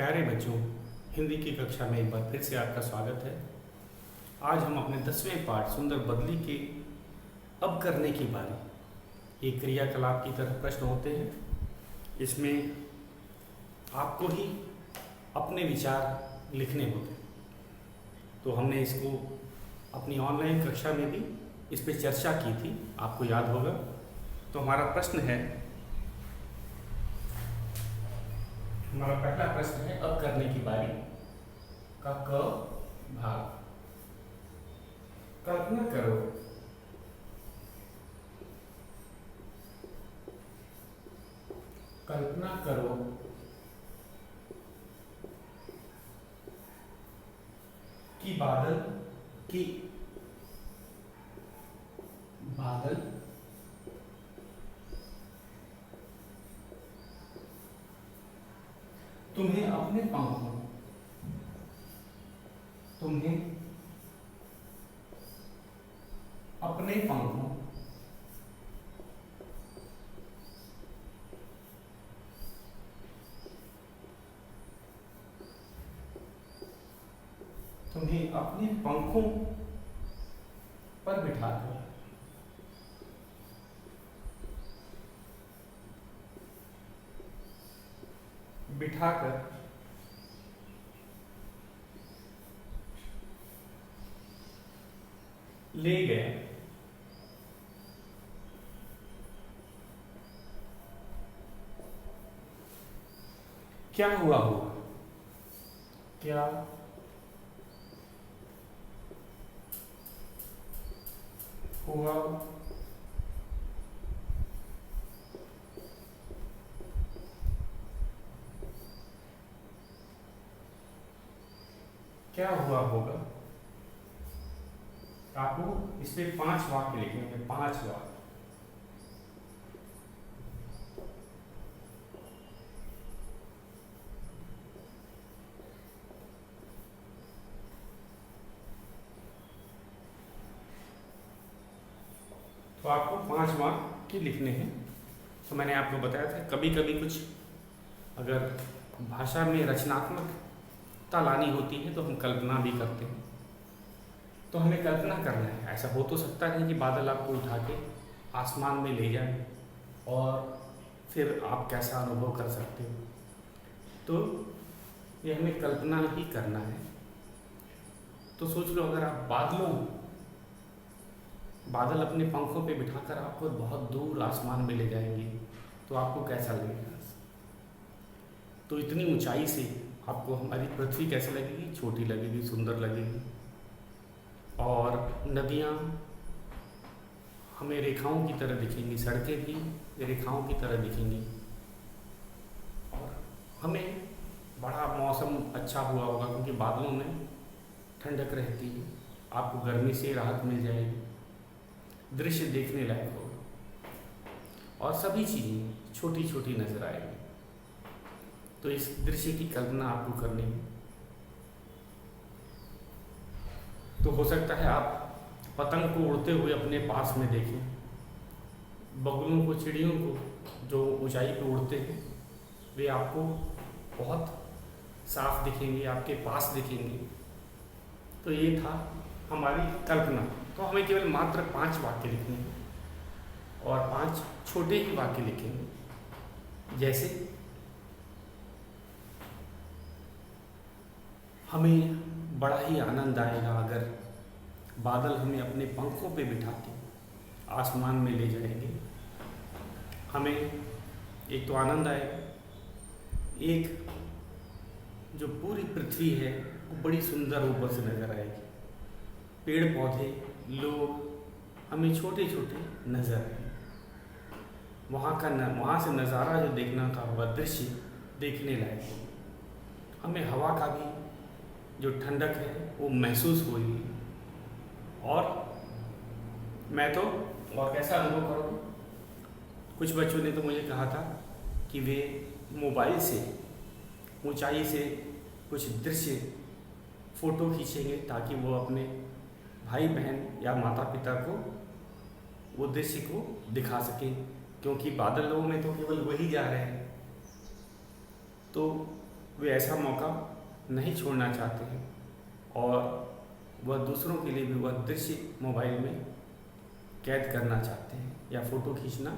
प्यारे बच्चों, हिंदी की कक्षा में एक बार फिर से आपका स्वागत है। आज हम अपने 10वें पाठ सुंदर बदली के अब करने की बारी, ये क्रियाकलाप की तरह प्रश्न होते हैं। इसमें आपको ही अपने विचार लिखने होते हैं। तो हमने इसको अपनी ऑनलाइन कक्षा में भी इस पर चर्चा की थी, आपको याद होगा। तो हमारा पहला प्रश्न है अब करने की बारी का क भाग। कल्पना करो कि बादल तुम्हें अपने पंखों पर बिठाकर ले गए। क्या हुआ होगा? क्या हुआ क्या हुआ होगा? आपको इस पे 5 वाक्य लिखने हैं, 5 वाक्य। तो आपको 5 वाक्य लिखने हैं। तो मैंने आपको बताया था कभी कभी कुछ अगर भाषा में रचनात्मकता लानी होती है तो हम कल्पना भी करते हैं। तो हमें कल्पना करना है। ऐसा हो तो सकता है कि बादल आपको उठा के आसमान में ले जाए और फिर आप कैसा अनुभव कर सकते हो। तो ये हमें कल्पना ही करना है। तो सोच लो, अगर आप बादल अपने पंखों पे बिठाकर आपको बहुत दूर आसमान में ले जाएंगे तो आपको कैसा लगेगा? तो इतनी ऊंचाई से आपको हमारी पृथ्वी कैसे लगेगी? छोटी लगेगी, सुंदर लगेगी। और नदियाँ हमें रेखाओं की तरह दिखेंगी, सड़कें भी रेखाओं की तरह दिखेंगी। और हमें बड़ा मौसम अच्छा हुआ होगा क्योंकि बादलों में ठंडक रहती है, आपको गर्मी से राहत मिल जाएगी, दृश्य देखने लायक होगा और सभी चीज़ें छोटी छोटी नजर आएगी। तो इस दृश्य की कल्पना आपको करनी है। तो हो सकता है आप पतंग को उड़ते हुए अपने पास में देखें, बगुलों को, चिड़ियों को जो ऊंचाई पे उड़ते हैं वे आपको बहुत साफ दिखेंगे, आपके पास दिखेंगे। तो ये था हमारी कल्पना। तो हमें केवल मात्र 5 वाक्य लिखने हैं और 5 छोटे ही वाक्य लिखेंगे। जैसे हमें बड़ा ही आनंद आएगा अगर बादल हमें अपने पंखों पे बिठा के आसमान में ले जाएंगे। हमें एक तो आनंद आएगा, एक जो पूरी पृथ्वी है वो बड़ी सुंदर ऊपर से नज़र आएगी। पेड़ पौधे, लोग हमें छोटे छोटे नज़र आएंगे। वहाँ से नज़ारा जो देखना का हुआ दृश्य देखने लायक होगा। हमें हवा का भी जो ठंडक है वो महसूस होगी। और मैं तो और कैसा अनुभव करूँगा? कुछ बच्चों ने तो मुझे कहा था कि वे मोबाइल से ऊंचाई से कुछ दृश्य फ़ोटो खींचेंगे ताकि वो अपने भाई बहन या माता पिता को वो दृश्य को दिखा सकें, क्योंकि बादलों में तो केवल वही जा रहे हैं। तो वे ऐसा मौका नहीं छोड़ना चाहते हैं और वह दूसरों के लिए भी वह दृश्य मोबाइल में कैद करना चाहते हैं या फ़ोटो खींचना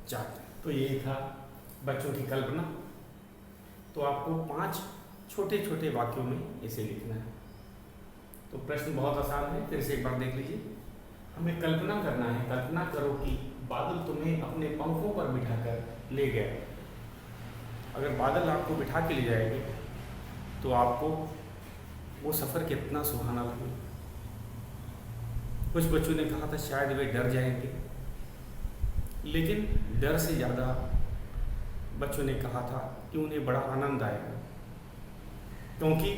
चाहते हैं। तो ये था बच्चों की कल्पना। तो आपको 5 छोटे छोटे वाक्यों में इसे लिखना है। तो प्रश्न बहुत आसान है, फिर से एक बार देख लीजिए। हमें कल्पना करना है, कल्पना करो कि बादल तुम्हें अपने पंखों पर बिठाकर ले गया। अगर बादल आपको बिठा के ले जाएंगे तो आपको वो सफ़र कितना सुहाना लगे। कुछ बच्चों ने कहा था शायद वे डर जाएंगे, लेकिन डर से ज़्यादा बच्चों ने कहा था कि उन्हें बड़ा आनंद आएगा, क्योंकि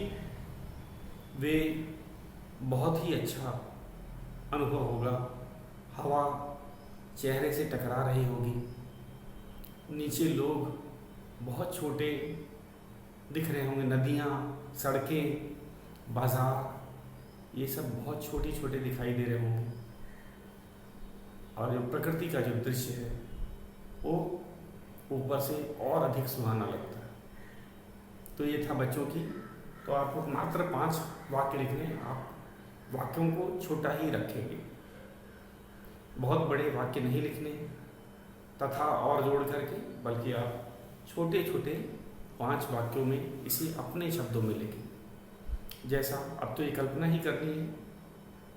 वे बहुत ही अच्छा अनुभव होगा। हवा चेहरे से टकरा रही होगी, नीचे लोग बहुत छोटे दिख रहे होंगे, नदियाँ, सड़कें, बाज़ार, ये सब बहुत छोटे छोटे दिखाई दे रहे होंगे और जो प्रकृति का जो दृश्य है वो ऊपर से और अधिक सुहाना लगता है। तो ये था बच्चों की। तो आपको मात्र 5 वाक्य लिखने हैं। आप वाक्यों को छोटा ही रखेंगे, बहुत बड़े वाक्य नहीं लिखने तथा और जोड़ करके, बल्कि आप छोटे छोटे 5 वाक्यों में इसे अपने शब्दों में लिखें। जैसा अब तो ये कल्पना ही करनी है,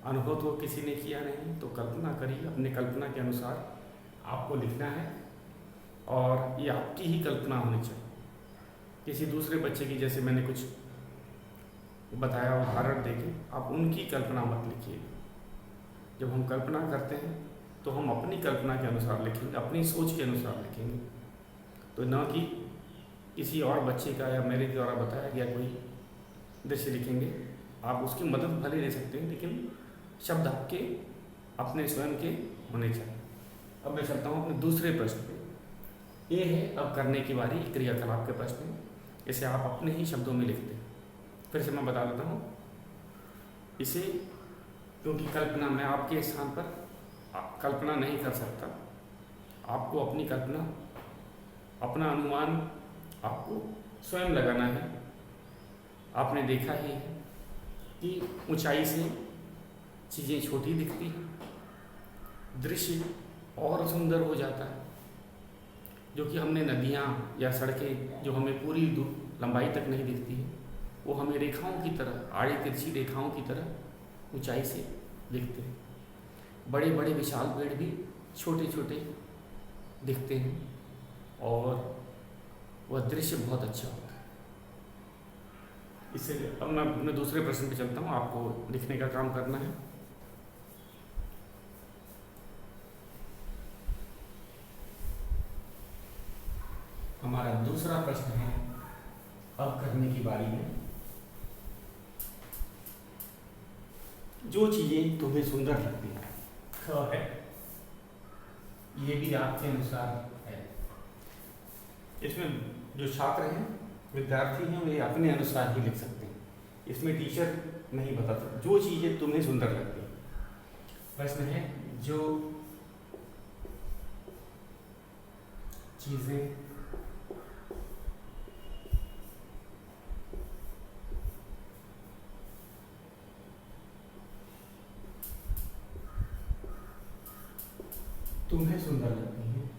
अनुभव तो किसी ने किया नहीं, तो कल्पना करिए, अपने कल्पना के अनुसार आपको लिखना है और ये आपकी ही कल्पना होनी चाहिए। किसी दूसरे बच्चे की, जैसे मैंने कुछ बताया उदाहरण देके, आप उनकी कल्पना मत लिखिए। जब हम कल्पना करते हैं तो हम अपनी कल्पना के अनुसार लिखेंगे, अपनी सोच के अनुसार लिखेंगे, तो न कि किसी और बच्चे का या मेरे द्वारा बताया गया कोई दृश्य लिखेंगे। आप उसकी मदद भले ले सकते हैं, लेकिन शब्द आपके अपने स्वयं के होने चाहिए। अब मैं चलता हूँ अपने दूसरे प्रश्न पे। ये है अब करने की बारी क्रियाकलाप के प्रश्न। इसे आप अपने ही शब्दों में लिखते हैं। फिर से मैं बता देता हूँ इसे, क्योंकि कल्पना, मैं आपके स्थान पर कल्पना नहीं कर सकता। आपको अपनी कल्पना, अपना अनुमान आपको स्वयं लगाना है। आपने देखा ही है कि ऊंचाई से चीज़ें छोटी दिखती हैं, दृश्य और सुंदर हो जाता है। जो कि हमने नदियाँ या सड़कें जो हमें पूरी लंबाई तक नहीं दिखती है, वो हमें रेखाओं की तरह, आड़ी तिरछी रेखाओं की तरह ऊंचाई से दिखते हैं। बड़े बड़े विशाल पेड़ भी छोटे छोटे दिखते हैं और वह दृश्य बहुत अच्छा होता है। इससे अब मैं अपने दूसरे प्रश्न पे चलता हूँ। आपको लिखने का काम करना है। हमारा दूसरा प्रश्न है अब करने की बारी में। जो चीज़ें तुम्हें सुंदर लगती हैं, है, ये भी आपके अनुसार है। इसमें जो छात्र हैं, विद्यार्थी हैं, वे अपने अनुसार ही लिख सकते हैं। इसमें टीचर नहीं बता सकता। जो चीज़ें तुम्हें सुंदर लगती हैं। प्रश्न है जो चीज़ें तुम्हें सुंदर लगती हैं,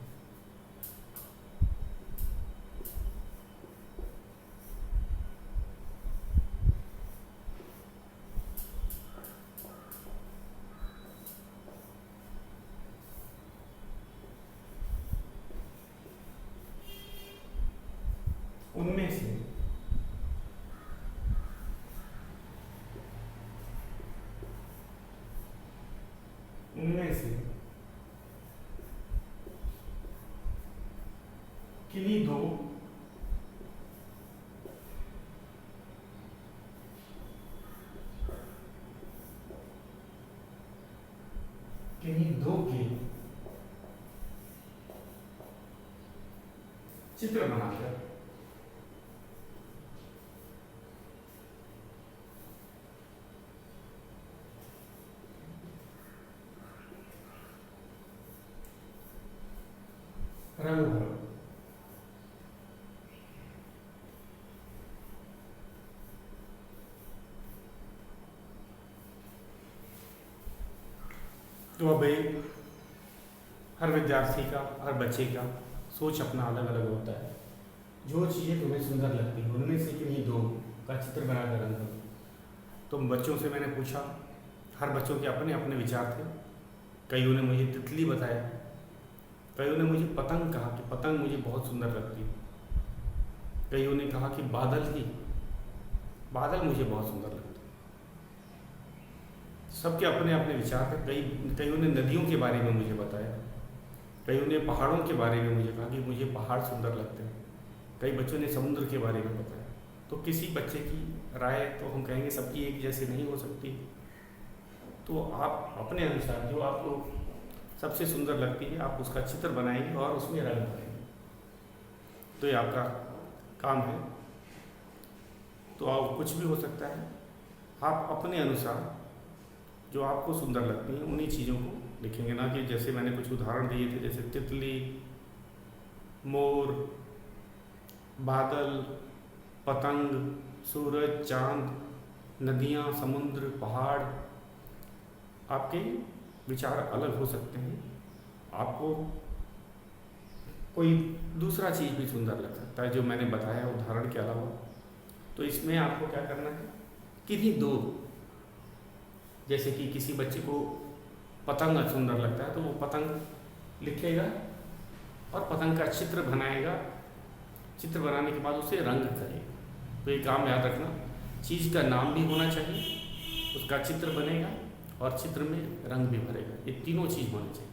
उनमें से किन्हीं दो के चित्र बनाकर रंग भरो। तो अब भाई हर विद्यार्थी का, हर बच्चे का सोच अपना अलग अलग होता है। जो चीज़ें तुम्हें सुंदर लगती हैं उनमें से किन्हीं दो का चित्र बनाकर रंग दो। तो बच्चों से मैंने पूछा, हर बच्चों के अपने अपने विचार थे। कईयों ने मुझे तितली बताया, कईयों ने मुझे पतंग कहा कि पतंग मुझे बहुत सुंदर लगती है, कईयों ने कहा कि बादल मुझे बहुत सुंदर लगते हैं। सबके अपने अपने विचार थे। कईयों ने नदियों के बारे में मुझे बताया, कईयों ने पहाड़ों के बारे में मुझे कहा कि मुझे पहाड़ सुंदर लगते हैं, कई बच्चों ने समुद्र के बारे में बताया। तो किसी बच्चे की राय तो हम कहेंगे सबकी एक जैसी नहीं हो सकती। तो आप अपने अनुसार जो आपको सबसे सुंदर लगती है आप उसका चित्र बनाएंगे और उसमें रंग भरेंगे। तो ये आपका काम है। तो आप कुछ भी हो सकता है, आप अपने अनुसार जो आपको सुंदर लगती हैं उन्हीं चीज़ों को लिखेंगे, ना कि जैसे मैंने कुछ उदाहरण दिए थे जैसे तितली, मोर, बादल, पतंग, सूरज, चांद, नदियाँ, समुद्र, पहाड़। आपके विचार अलग हो सकते हैं, आपको कोई दूसरा चीज़ भी सुंदर लग सकता है जो मैंने बताया उदाहरण के अलावा। तो इसमें आपको क्या करना है, किन्हीं दो, जैसे कि किसी बच्चे को पतंग सुंदर लगता है तो वो पतंग लिखेगा और पतंग का चित्र बनाएगा। चित्र बनाने के बाद उसे रंग करेगा। तो ये काम याद रखना, चीज़ का नाम भी होना चाहिए, उसका चित्र बनेगा और चित्र में रंग भी भरेगा। ये तीनों चीज़ होनी चाहिए।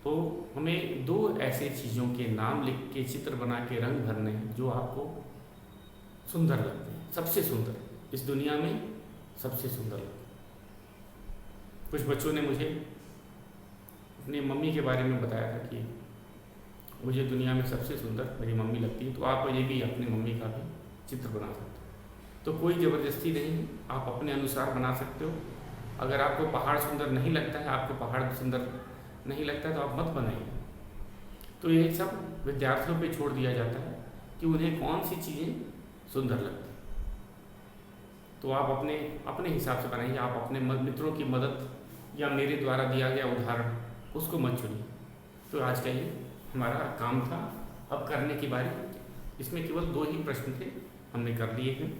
तो हमें दो ऐसे चीज़ों के नाम लिख के चित्र बना के रंग भरने हैं जो आपको सुंदर लगते हैं, सबसे सुंदर इस दुनिया में सबसे सुंदर लगते हैं। कुछ बच्चों ने मुझे अपनी मम्मी के बारे में बताया था कि मुझे दुनिया में सबसे सुंदर मेरी मम्मी लगती है। तो आप ये भी अपनी मम्मी का भी चित्र बना सकते हो। तो कोई ज़बरदस्ती नहीं है, आप अपने अनुसार बना सकते हो। अगर आपको पहाड़ सुंदर नहीं लगता है, आपको पहाड़ सुंदर नहीं लगता है तो आप मत बनाइए। तो ये सब विद्यार्थियों पे छोड़ दिया जाता है कि उन्हें कौन सी चीज़ें सुंदर लगती हैं। तो आप अपने अपने हिसाब से बनाइए। आप अपने मित्रों की मदद या मेरे द्वारा दिया गया उदाहरण उसको मत चुनिए। तो आज का ये हमारा काम था। अब करने की बारी, इसमें केवल 2 ही प्रश्न थे, हमने कर लिए हैं।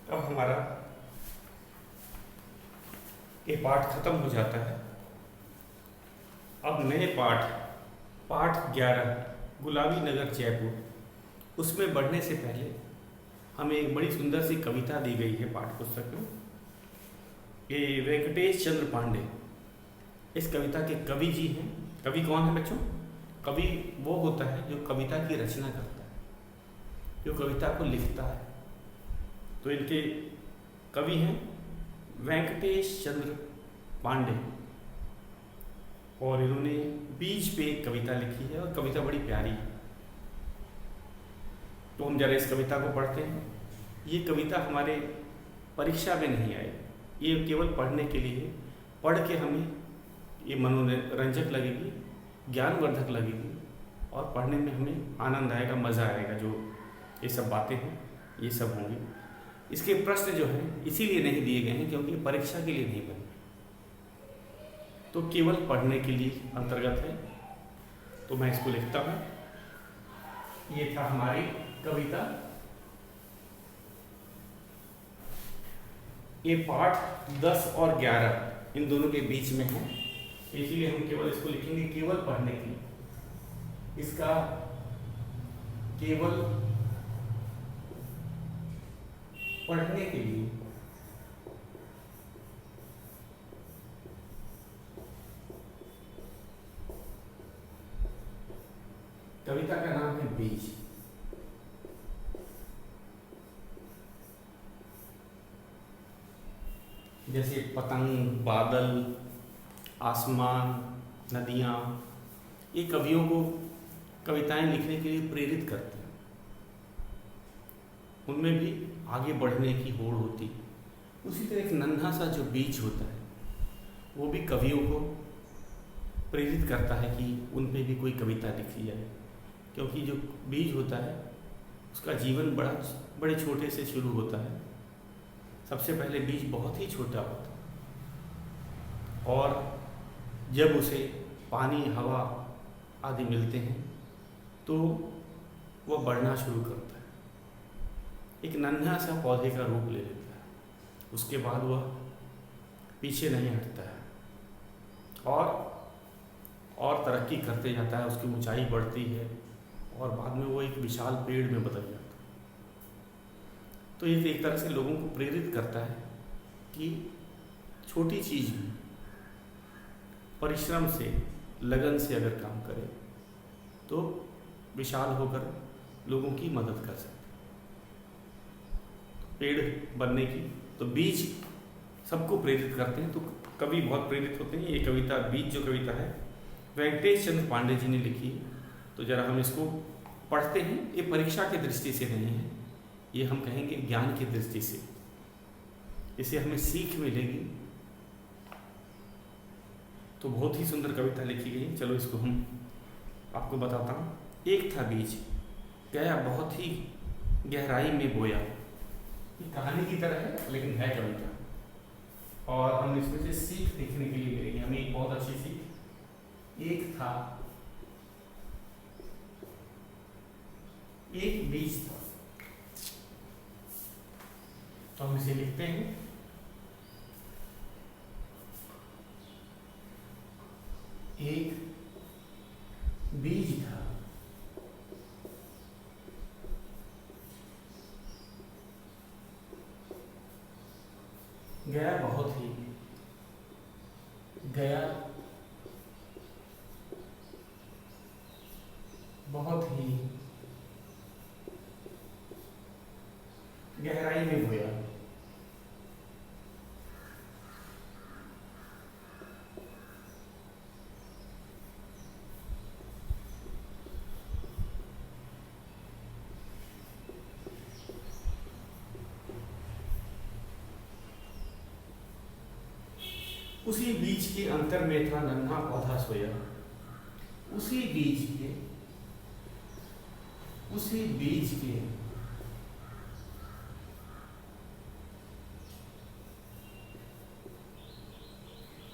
अब हमारा ये पाठ खत्म हो जाता है। अब नए पाठ 11 गुलाबी नगर जयपुर, उसमें बढ़ने से पहले हमें एक बड़ी सुंदर सी कविता दी गई है पाठ्य पुस्तक में। ये वेंकटेश चंद्र पांडे इस कविता के कवि जी हैं। कवि कौन है बच्चों? कवि वो होता है जो कविता की रचना करता है, जो कविता को लिखता है। तो इनके कवि हैं वेंकटेश चंद्र पांडे और इन्होंने बीज पे एक कविता लिखी है और कविता बड़ी प्यारी है। तो हम जरा इस कविता को पढ़ते हैं। ये कविता हमारे परीक्षा में नहीं आई, ये केवल पढ़ने के लिए, पढ़ के हमें ये मनोरंजक लगेगी, ज्ञानवर्धक लगेगी और पढ़ने में हमें आनंद आएगा, मज़ा आएगा। जो ये सब बातें हैं ये सब होंगी। इसके प्रश्न जो हैं इसीलिए नहीं दिए गए हैं क्योंकि परीक्षा के लिए नहीं बने, तो केवल पढ़ने के लिए अंतर्गत है। तो मैं इसको लिखता हूँ। ये था हमारी कविता। ये पाठ 10 और 11 इन दोनों के बीच में है, इसलिए हम केवल इसको लिखेंगे केवल पढ़ने के लिए। इसका केवल पढ़ने के लिए कविता का नाम है बीज। जैसे पतंग, बादल, आसमान, नदियाँ, ये कवियों को कविताएं लिखने के लिए प्रेरित करते हैं। उनमें भी आगे बढ़ने की होड़ होती। उसी तरह एक नन्हा सा जो बीज होता है वो भी कवियों को प्रेरित करता है कि उन पे भी कोई कविता लिखी जाए, क्योंकि जो बीज होता है उसका जीवन बड़े छोटे से शुरू होता है। सबसे पहले बीज बहुत ही छोटा होता है और जब उसे पानी, हवा आदि मिलते हैं तो वह बढ़ना शुरू करता है, एक नन्हा सा पौधे का रूप ले लेता है। उसके बाद वह पीछे नहीं हटता है और तरक्की करते जाता है, उसकी ऊंचाई बढ़ती है और बाद में वो एक विशाल पेड़ में बदल जाता है। तो ये एक तरह से लोगों को प्रेरित करता है कि छोटी चीज़ भी परिश्रम से, लगन से अगर काम करे तो विशाल होकर लोगों की मदद कर सकते। पेड़ बनने की तो बीज सबको प्रेरित करते हैं। तो कवि बहुत प्रेरित होते हैं। ये कविता, बीज जो कविता है, वेंकटेश चंद्र पांडे जी ने लिखी है। तो जरा हम इसको पढ़ते हैं। ये परीक्षा की दृष्टि से नहीं है, ये हम कहेंगे ज्ञान की दृष्टि से, इसे हमें सीख मिलेगी। तो बहुत ही सुंदर कविता लिखी गई। चलो इसको हम आपको बताता हूँ। एक था बीज, गया बहुत ही गहराई में बोया। ये कहानी की तरह है लेकिन है कविता, और हम इसमें से सीख देखने के लिए मिलेगी हमें एक बहुत अच्छी सीख। एक था, एक बीज था। तो हम इसे लिखते हैं। एक बीज था, गया बहुत ही, गया बहुत ही गहराई में बोया। उसी बीज के अंतर में था नन्हा पौधा सोया। उसी बीज के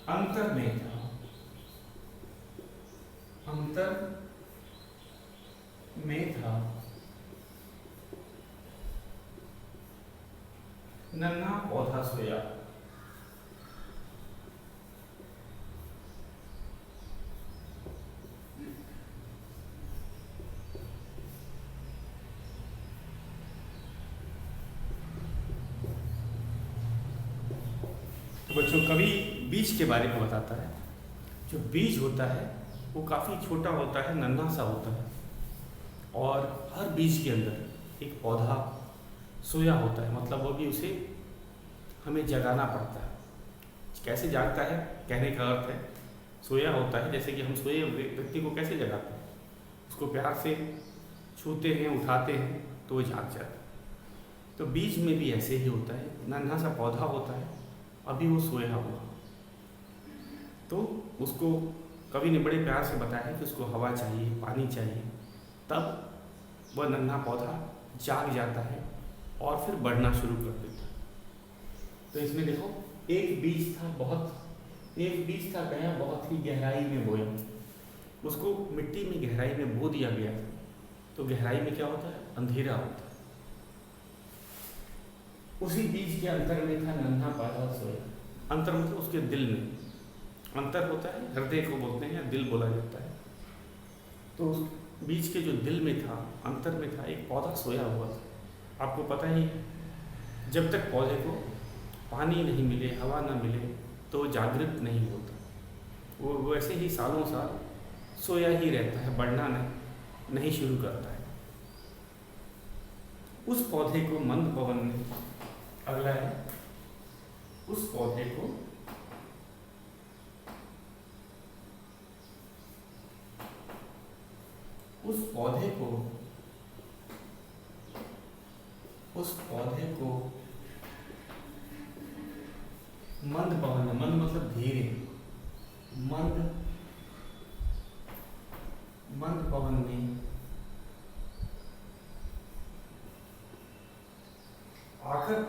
अंतर में था, अंतर में था नन्हा पौधा सोया। तो बच्चों, कवि बीज के बारे में बताता है। जो बीज होता है वो काफ़ी छोटा होता है, नन्हा सा होता है, और हर बीज के अंदर एक पौधा सोया होता है। मतलब वो भी उसे हमें जगाना पड़ता है। कैसे जागता है, कहने का अर्थ है सोया होता है। जैसे कि हम सोए व्यक्ति को कैसे जगाते हैं, उसको प्यार से छूते हैं, उठाते हैं तो वो जाग जाता है। तो बीज में भी ऐसे ही होता है, नन्हा सा पौधा होता है, अभी वो सोया हुआ। तो उसको कवि ने बड़े प्यार से बताया कि उसको हवा चाहिए, पानी चाहिए, तब वह नन्हा पौधा जाग जाता है और फिर बढ़ना शुरू कर देता है। तो इसमें देखो, एक बीज था गया बहुत ही गहराई में बोया। उसको मिट्टी में गहराई में बो दिया गया था। तो गहराई में क्या होता है, अंधेरा होता है। उसी बीज के अंतर में था नन्हा पौधा सोया। अंतर मतलब उसके दिल में, अंतर होता है हृदय को बोलते हैं, दिल बोला जाता है। तो उस बीज के जो दिल में था, अंतर में था, एक पौधा सोया हुआ था। आपको पता ही, जब तक पौधे को पानी नहीं मिले, हवा ना मिले, तो जागृत नहीं होता। वो वैसे ही सालों साल सोया ही रहता है, बढ़ना नहीं शुरू करता है। उस पौधे को मंद पवन ने, अगला है, उस पौधे को उस पौधे को मंद पवन, मंद मतलब धीरे, मंद मंद पवन में आकर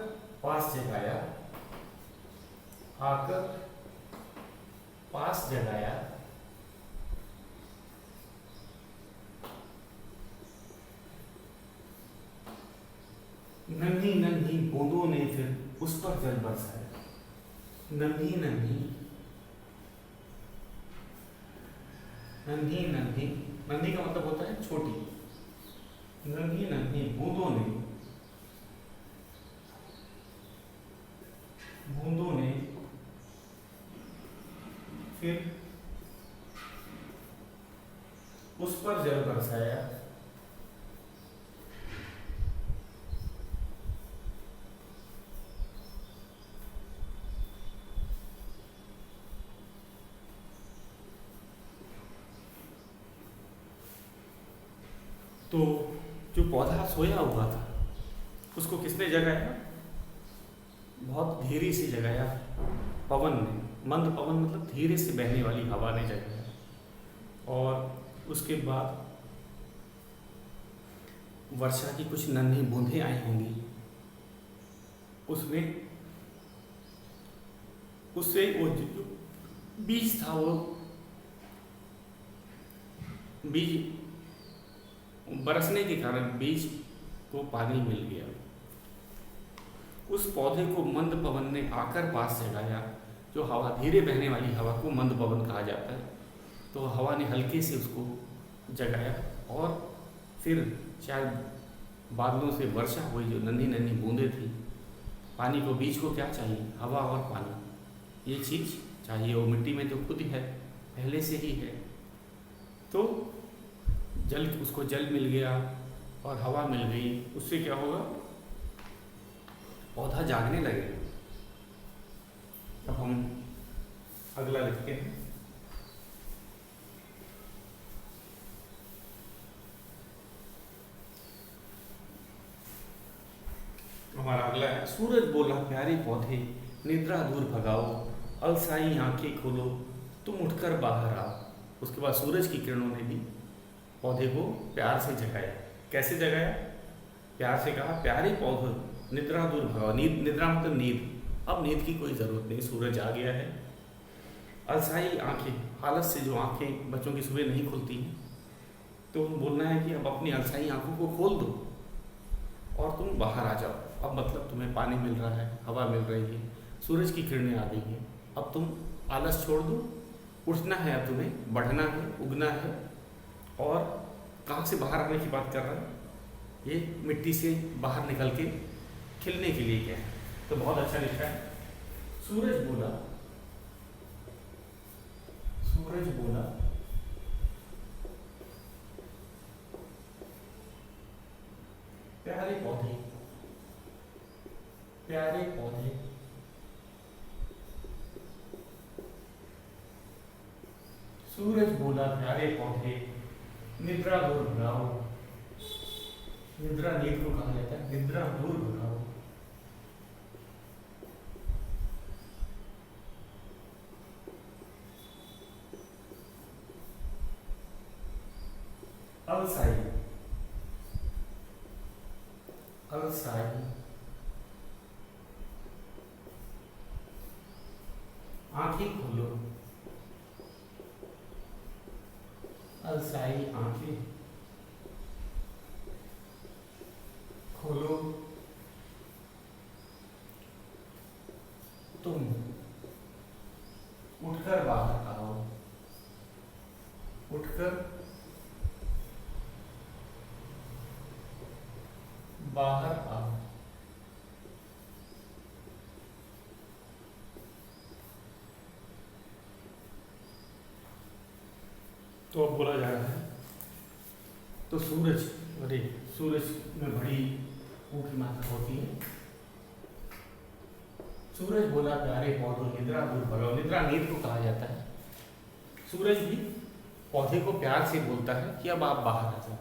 पास जगाया, आकर पास जगाया, नन्ही नन्ही बूंदों ने फिर उस पर जल बरसाया। नन्ही नन्ही नन्ही नन्ही नन्ही का मतलब होता है छोटी। नन्ही नन्ही बूंदों ने फिर उस पर जल बरसाया। तो जो पौधा सोया हुआ था उसको किसने जगाया? बहुत धीरे से जगाया पवन ने। मंद पवन मतलब धीरे से बहने वाली हवा ने जगाया। और उसके बाद वर्षा की कुछ नन्ही बूंदें आई होंगी, उससे वो जो बीज था, वो बीज बरसने के कारण बीज को पानी मिल गया। उस पौधे को मंद पवन ने आकर पास जगाया। जो हवा, धीरे बहने वाली हवा को मंद पवन कहा जाता है। तो हवा ने हल्के से उसको जगाया और फिर शायद बादलों से वर्षा हुई, जो नन्ही नन्ही बूंदें थी। पानी को, बीज को क्या चाहिए? हवा और पानी, ये चीज़ चाहिए। वो मिट्टी में तो खुद है, पहले से ही है। तो जल, उसको जल मिल गया और हवा मिल गई। उससे क्या होगा? पौधा जागने लगेगा। अब हम अगला लिखते हैं। हमारा अगला है, सूरज बोला प्यारे पौधे निद्रा दूर भगाओ, अलसाई आंखें खोलो तुम उठकर बाहर आओ। उसके बाद सूरज की किरणों ने भी पौधे को प्यार से जगाया। कैसे जगाया? प्यार से कहा, प्यारे पौधे निद्रा दूर भगाओ। नींद, निद्रा मतलब नींद। अब नींद की कोई ज़रूरत नहीं, सूरज आ गया है। अलसाई आंखें, आलस से जो आंखें बच्चों की सुबह नहीं खुलती हैं, तो बोलना है कि अब अपनी अलसाई आंखों को खोल दो और तुम बाहर आ जाओ। अब मतलब तुम्हें पानी मिल रहा है, हवा मिल रही है, सूरज की किरणें आ गई हैं। अब तुम आलस छोड़ दो, उठना है, अब तुम्हें बढ़ना है, उगना है। और कहाँ से बाहर आने की बात कर रहा है? ये मिट्टी से बाहर निकल के खिलने के लिए क्या है। तो बहुत अच्छा लिखा है। सूरज बोला, सूरज बोला प्यारे पौधे, प्यारे पौधे सूरज बोला प्यारे पौधे निद्रा दूर भगाओ। निद्रा, नींद को कहा जाता है, निद्रा दूर भगाओ। अलसाई, अलसाई आंखें खोलो, अलसाई आंखें खोलो तुम उठकर बाहर आओ, उठकर बाहर आओ। तो अब बोला जा रहा है, तो सूरज, अरे सूरज में बड़ी ऊ की मात्रा होती है। सूरज बोला प्यारे पौधों निद्रा दूर भगाओ। निद्रा नींद को कहा जाता है। सूरज भी पौधे को प्यार से बोलता है कि अब आप बाहर आ जाओ,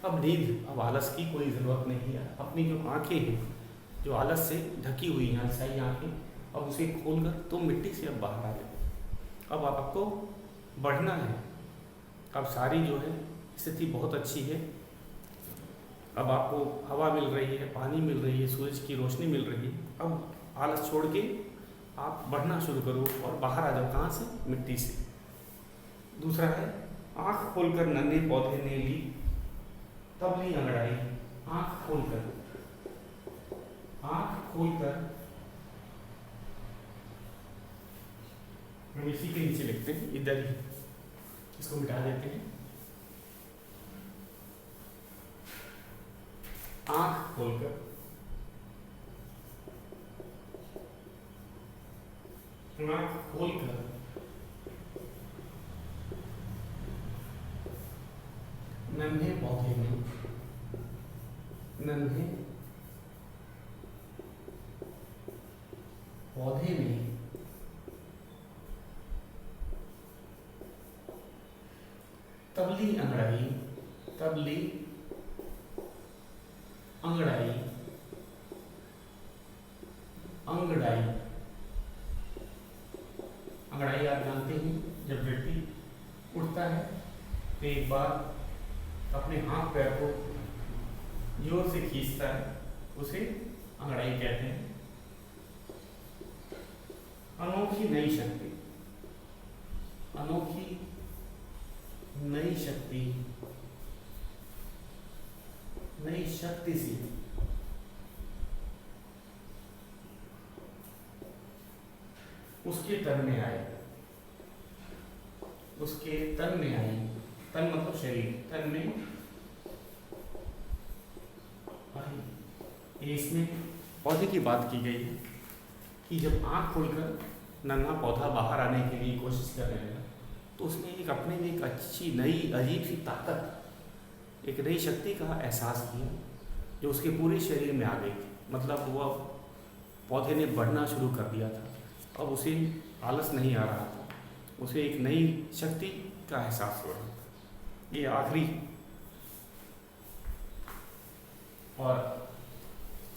अब नींद, अब आलस की कोई ज़रूरत नहीं है। अपनी जो आंखें हैं, जो आलस से ढकी हुई हैं अलसाई आंखें, अब उसे खोलकर तुम मिट्टी से अब बाहर आ जाओ। अब आपको बढ़ना है। अब सारी जो है स्थिति बहुत अच्छी है। अब आपको हवा मिल रही है, पानी मिल रही है, सूरज की रोशनी मिल रही है। अब आलस छोड़ के आप बढ़ना शुरू करो और बाहर आ जाओ। कहाँ से? मिट्टी से। दूसरा है, आँख खोलकर नन्हे पौधे ने ली तब ली अंगड़ाई। आँख खोलकर, आँख खोलकर, हम इसी के नीचे लिखते हैं, इधर ही, इसको मिटा देते हैं। आँख खोलकर, आँख खोलकर नन्हे पौधे में, नन्हे पौधे में तबली अंगड़ाई, तबली अंगड़ाई, अंगड़ाई, अंगड़ाई आप जानते हैं, जब व्यक्ति उठता है तो एक बार अपने हाथ पैर को जोर से खींचता है, उसे अंगड़ाई कहते हैं। अनोखी नई शक्ति, अनोखी नई शक्ति, नई शक्ति सी उसके तन में आए, उसके तन में आई। तन मतलब शरीर, तन में आई। इसमें पौधे की बात की गई है कि जब आँख खोलकर नन्हा पौधा बाहर आने के लिए कोशिश कर रहे हैं तो उसने एक अपने में एक अच्छी नई अजीब सी ताकत, एक नई शक्ति का एहसास किया जो उसके पूरे शरीर में आ गई थी। मतलब वह पौधे ने बढ़ना शुरू कर दिया था। अब उसे आलस नहीं आ रहा था, उसे एक नई शक्ति का एहसास हो रहा था। ये आखिरी और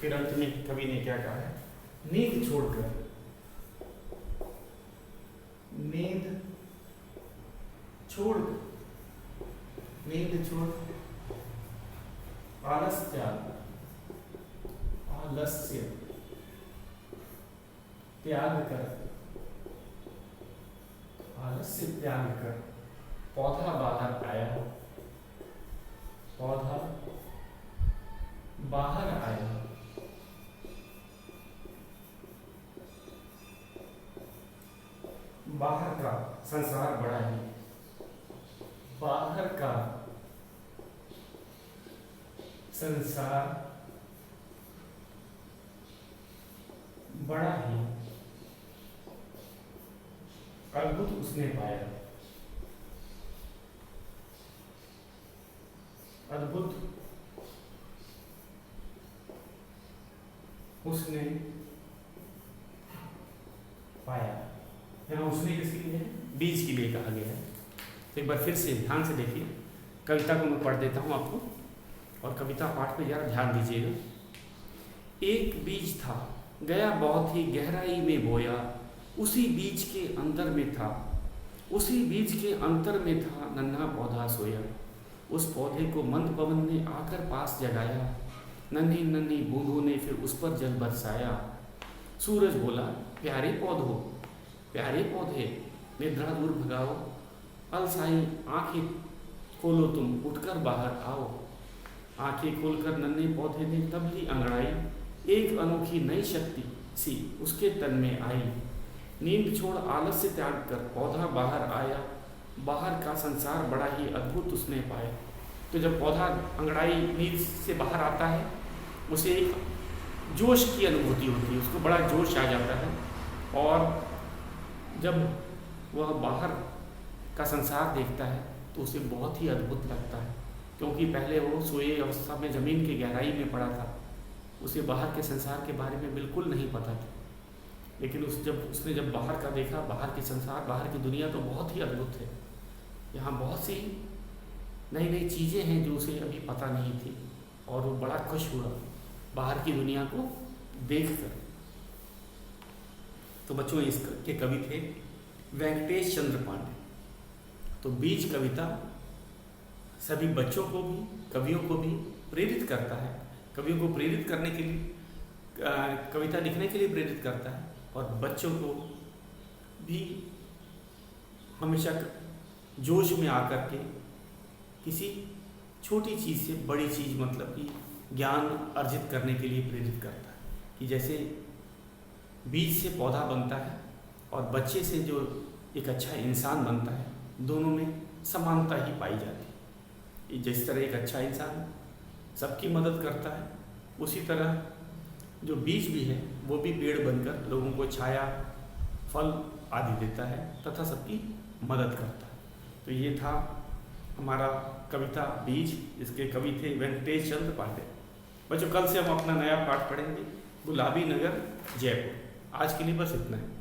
फिर अंत में कवि ने क्या कहा है? नींद छोड़कर, नींद छोड़, नींद छोड़, आलस त्याग, आलस्य त्याग कर, आलस्य त्याग कर पौधा बाहर आया, पौधा बाहर आया। बाहर का संसार बड़ा है, बाहर का संसार बड़ा ही अद्भुत उसने पाया, अद्भुत उसने पाया। यहाँ उसने किसके लिए है? बीज के लिए कहा गया है। एक बार फिर से ध्यान से देखिए, कविता को मैं पढ़ देता हूँ आपको, और कविता पाठ पे जरा ध्यान दीजिएगा। एक बीज था, गया बहुत ही गहराई में बोया, उसी बीज के अंदर में था, उसी बीज के अंतर में था नन्हा पौधा सोया। उस पौधे को मंद पवन ने आकर पास जगाया, नन्ही नन्ही बूंदों ने फिर उस पर जल बरसाया। सूरज बोला, प्यारे पौधो, प्यारे पौधे, निद्रा दूर भगाओ, अलसाई आंखें खोलो तुम, उठकर बाहर आओ। आंखें खोलकर नन्हे पौधे ने तब ली अंगड़ाई, एक अनोखी नई शक्ति सी उसके तन में आई। नींद छोड़ आलस्य त्याग कर पौधा बाहर आया, बाहर का संसार बड़ा ही अद्भुत उसने पाया। तो जब पौधा अंगड़ाई नींद से बाहर आता है, उसे एक जोश की अनुभूति होती है, उसको बड़ा जोश आ जाता है, और जब वह बाहर का संसार देखता है तो उसे बहुत ही अद्भुत लगता है, क्योंकि पहले वो सोए अवस्था में ज़मीन की गहराई में पड़ा था, उसे बाहर के संसार के बारे में बिल्कुल नहीं पता था। लेकिन उसने जब बाहर का देखा, बाहर के संसार, बाहर की दुनिया तो बहुत ही अद्भुत है। यहाँ बहुत सी नई नई चीज़ें हैं जो उसे अभी पता नहीं थी, और वो बड़ा खुश हुआ बाहर की दुनिया को देखकर। तो बच्चों, इसके कवि थे वेंकटेश चंद्र पांडे। तो बीज कविता सभी बच्चों को भी, कवियों को भी प्रेरित करता है। कवियों को प्रेरित करने के लिए, कविता लिखने के लिए प्रेरित करता है, और बच्चों को भी हमेशा जोश में आकर के किसी छोटी चीज़ से बड़ी चीज़, मतलब कि ज्ञान अर्जित करने के लिए प्रेरित करता है। कि जैसे बीज से पौधा बनता है और बच्चे से जो एक अच्छा इंसान बनता है, दोनों में समानता ही पाई जाती है। जिस तरह एक अच्छा इंसान सबकी मदद करता है, उसी तरह जो बीज भी है वो भी पेड़ बनकर लोगों को छाया, फल आदि देता है तथा सबकी मदद करता है। तो ये था हमारा कविता बीज, इसके कवि थे वेंकटेश चंद्र पांडे। बच्चों, कल से हम अपना नया पाठ पढ़ेंगे, गुलाबी नगर जयपुर। आज के लिए बस इतना है।